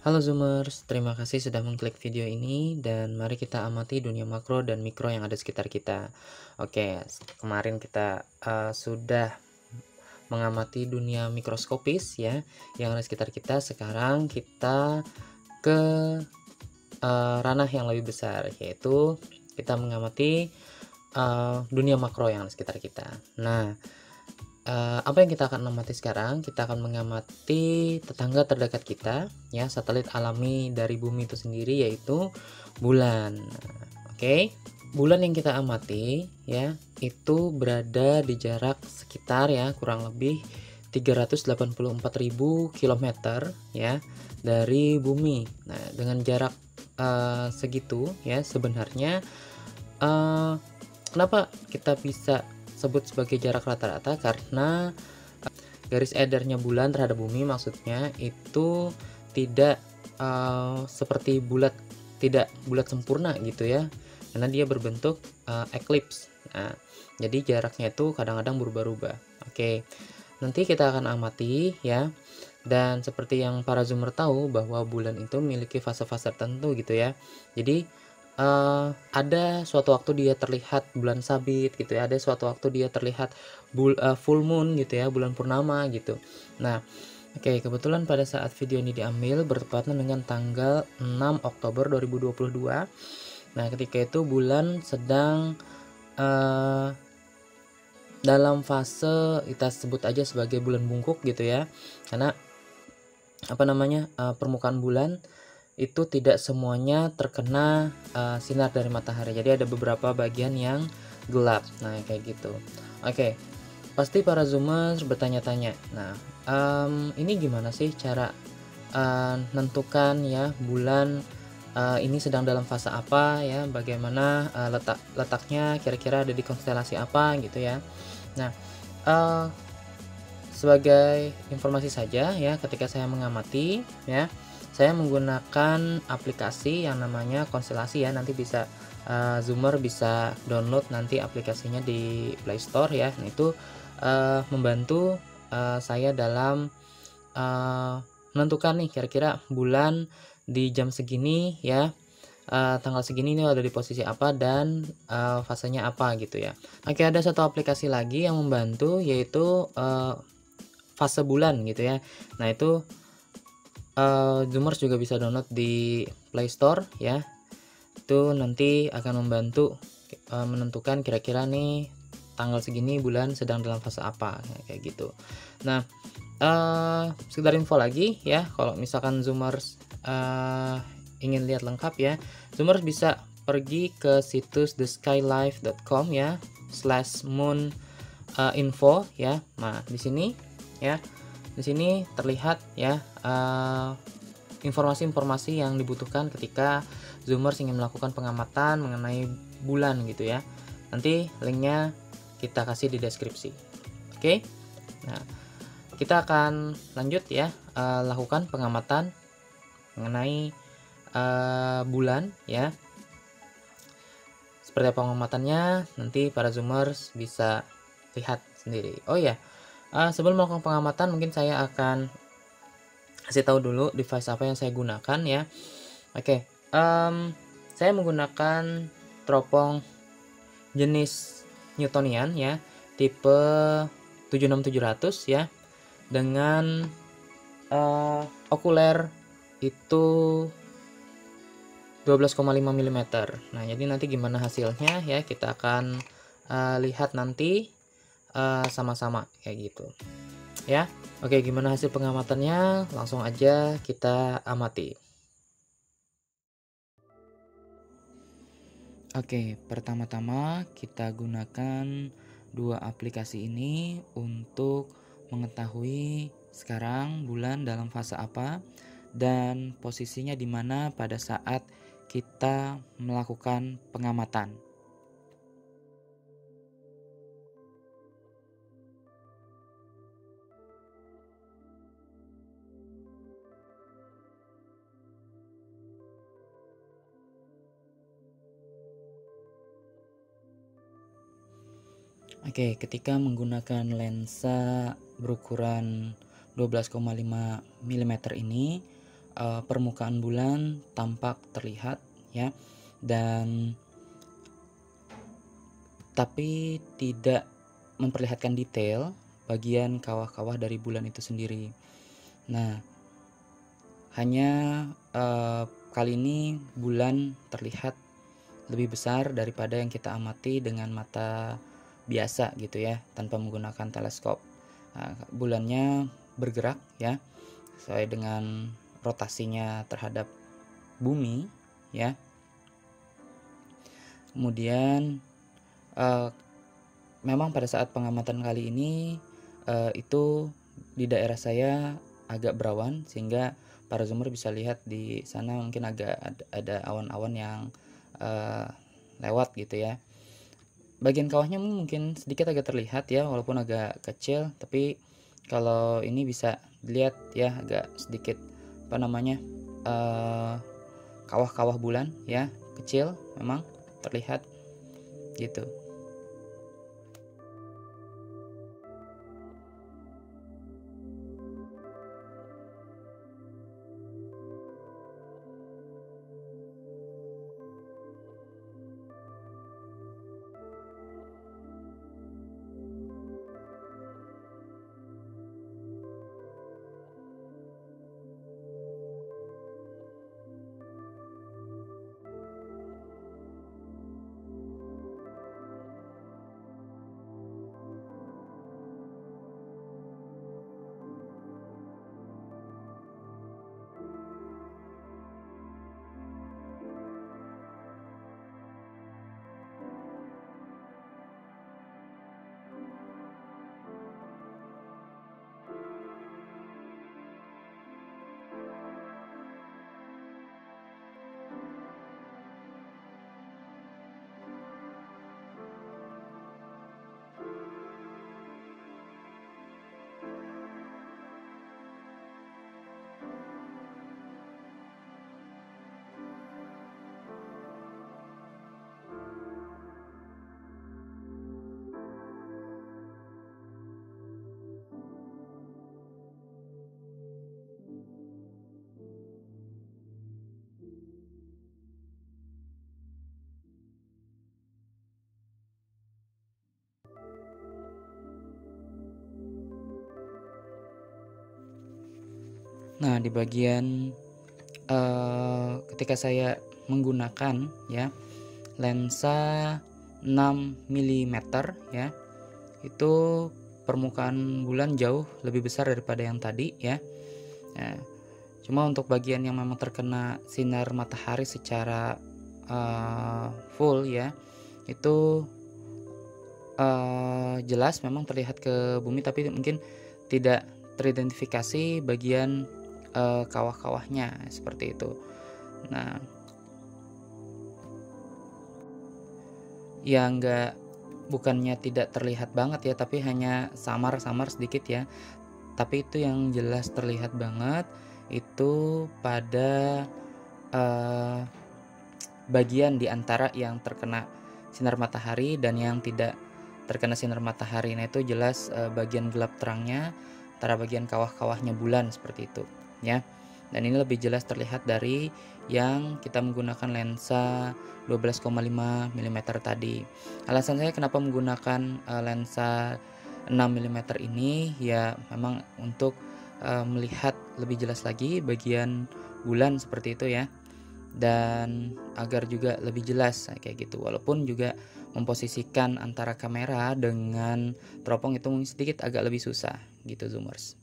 Halo Zoomers, terima kasih sudah mengklik video ini dan mari kita amati dunia makro dan mikro yang ada sekitar kita. Oke, kemarin kita sudah mengamati dunia mikroskopis ya yang ada sekitar kita. Sekarang kita ke ranah yang lebih besar, yaitu kita mengamati dunia makro yang ada sekitar kita. Nah, apa yang kita akan amati sekarang? Kita akan mengamati tetangga terdekat kita, ya, satelit alami dari bumi itu sendiri, yaitu bulan. Oke, bulan yang kita amati, ya, itu berada di jarak sekitar ya kurang lebih 384.000 km ya dari bumi. Nah, dengan jarak segitu, ya, sebenarnya kenapa kita bisa sebut sebagai jarak rata-rata? Karena garis edarnya bulan terhadap bumi maksudnya itu tidak seperti bulat, tidak bulat sempurna gitu ya, karena dia berbentuk eclipse. Nah, jadi jaraknya itu kadang-kadang berubah-ubah. Oke, nanti kita akan amati ya. Dan seperti yang para zoomer tahu bahwa bulan itu memiliki fase-fase tertentu gitu ya. Jadi ada suatu waktu dia terlihat bulan sabit gitu ya, ada suatu waktu dia terlihat full moon gitu ya, bulan purnama gitu. Nah, oke, kebetulan pada saat video ini diambil bertepatan dengan tanggal 6 Oktober 2022. Nah, ketika itu bulan sedang dalam fase kita sebut aja sebagai bulan bungkuk gitu ya. Karena permukaan bulan itu tidak semuanya terkena sinar dari matahari. Jadi ada beberapa bagian yang gelap. Nah, kayak gitu. Oke, pasti para zoomers bertanya-tanya. Nah, ini gimana sih cara menentukan ya bulan ini sedang dalam fase apa ya? Bagaimana letaknya kira-kira ada di konstelasi apa gitu ya? Nah, uh, sebagai informasi saja ya, ketika saya mengamati ya, saya menggunakan aplikasi yang namanya Konstelasi ya. Nanti bisa zoomer bisa download nanti aplikasinya di Play Store ya. Nah, itu membantu saya dalam menentukan nih kira-kira bulan di jam segini ya, tanggal segini ini ada di posisi apa dan fasenya apa gitu ya. Oke, ada satu aplikasi lagi yang membantu, yaitu fase bulan gitu ya. Nah, itu zoomers juga bisa download di Play Store ya. Itu nanti akan membantu menentukan kira-kira nih tanggal segini bulan sedang dalam fase apa kayak gitu. Nah, sekedar info lagi ya, kalau misalkan zoomers ingin lihat lengkap ya, zoomers bisa pergi ke situs theskylife.com ya, /moon info ya. Nah, di sini ya, di sini terlihat ya informasi-informasi yang dibutuhkan ketika zoomers ingin melakukan pengamatan mengenai bulan gitu ya. Nanti linknya kita kasih di deskripsi. Oke, nah kita akan lanjut ya, lakukan pengamatan mengenai bulan ya. Seperti apa pengamatannya nanti para zoomers bisa lihat sendiri. Oh ya, sebelum melakukan pengamatan mungkin saya akan kasih tahu dulu device apa yang saya gunakan ya. Oke, saya menggunakan teropong jenis Newtonian ya, tipe 76700 ya, dengan okuler itu 12,5 mm. Nah, jadi nanti gimana hasilnya ya, kita akan lihat nanti sama-sama kayak gitu ya. Oke, gimana hasil pengamatannya? Langsung aja kita amati. Oke, pertama-tama kita gunakan dua aplikasi ini untuk mengetahui sekarang bulan dalam fase apa dan posisinya di mana pada saat kita melakukan pengamatan. Oke, ketika menggunakan lensa berukuran 12,5 mm ini, permukaan bulan tampak terlihat ya, dan tapi tidak memperlihatkan detail bagian kawah-kawah dari bulan itu sendiri. Nah, hanya kali ini bulan terlihat lebih besar daripada yang kita amati dengan mata biasa gitu ya, tanpa menggunakan teleskop. Nah, bulannya bergerak ya sesuai dengan rotasinya terhadap bumi ya. Kemudian memang pada saat pengamatan kali ini itu di daerah saya agak berawan, sehingga para zoomer bisa lihat di sana mungkin agak ada awan-awan yang lewat gitu ya. Bagian kawahnya mungkin sedikit agak terlihat ya, walaupun agak kecil, tapi kalau ini bisa dilihat ya agak sedikit kawah-kawah bulan ya, kecil memang terlihat gitu. Nah, di bagian ketika saya menggunakan ya lensa 6 mm ya, itu permukaan bulan jauh lebih besar daripada yang tadi ya. Nah, cuma untuk bagian yang memang terkena sinar matahari secara full ya, itu jelas memang terlihat ke bumi, tapi mungkin tidak teridentifikasi bagian kawah-kawahnya seperti itu. Nah, ya bukannya tidak terlihat banget ya, tapi hanya samar-samar sedikit ya. Tapi itu yang jelas terlihat banget itu pada bagian di antara yang terkena sinar matahari dan yang tidak terkena sinar matahari. Nah, itu jelas bagian gelap terangnya antara bagian kawah-kawahnya bulan seperti itu ya. Dan ini lebih jelas terlihat dari yang kita menggunakan lensa 12,5 mm tadi. Alasan saya kenapa menggunakan lensa 6 mm ini ya memang untuk melihat lebih jelas lagi bagian bulan seperti itu ya, dan agar juga lebih jelas kayak gitu. Walaupun juga memposisikan antara kamera dengan teropong itu mungkin sedikit agak lebih susah gitu zoomers.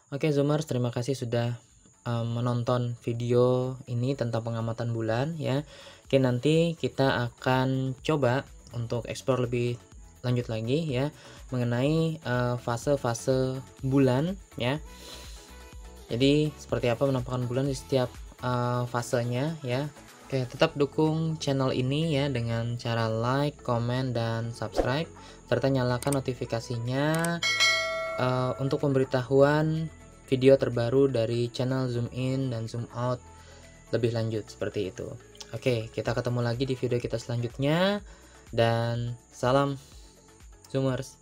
Oke zoomers, terima kasih sudah menonton video ini tentang pengamatan bulan ya. Oke, nanti kita akan coba untuk explore lebih lanjut lagi ya mengenai fase-fase bulan ya. Jadi seperti apa penampakan bulan di setiap fasenya ya. Oke, tetap dukung channel ini ya dengan cara like, comment, dan subscribe, serta nyalakan notifikasinya untuk pemberitahuan video terbaru dari channel Zoom In dan Zoom Out lebih lanjut seperti itu. Oke, kita ketemu lagi di video kita selanjutnya, dan salam Zoomers.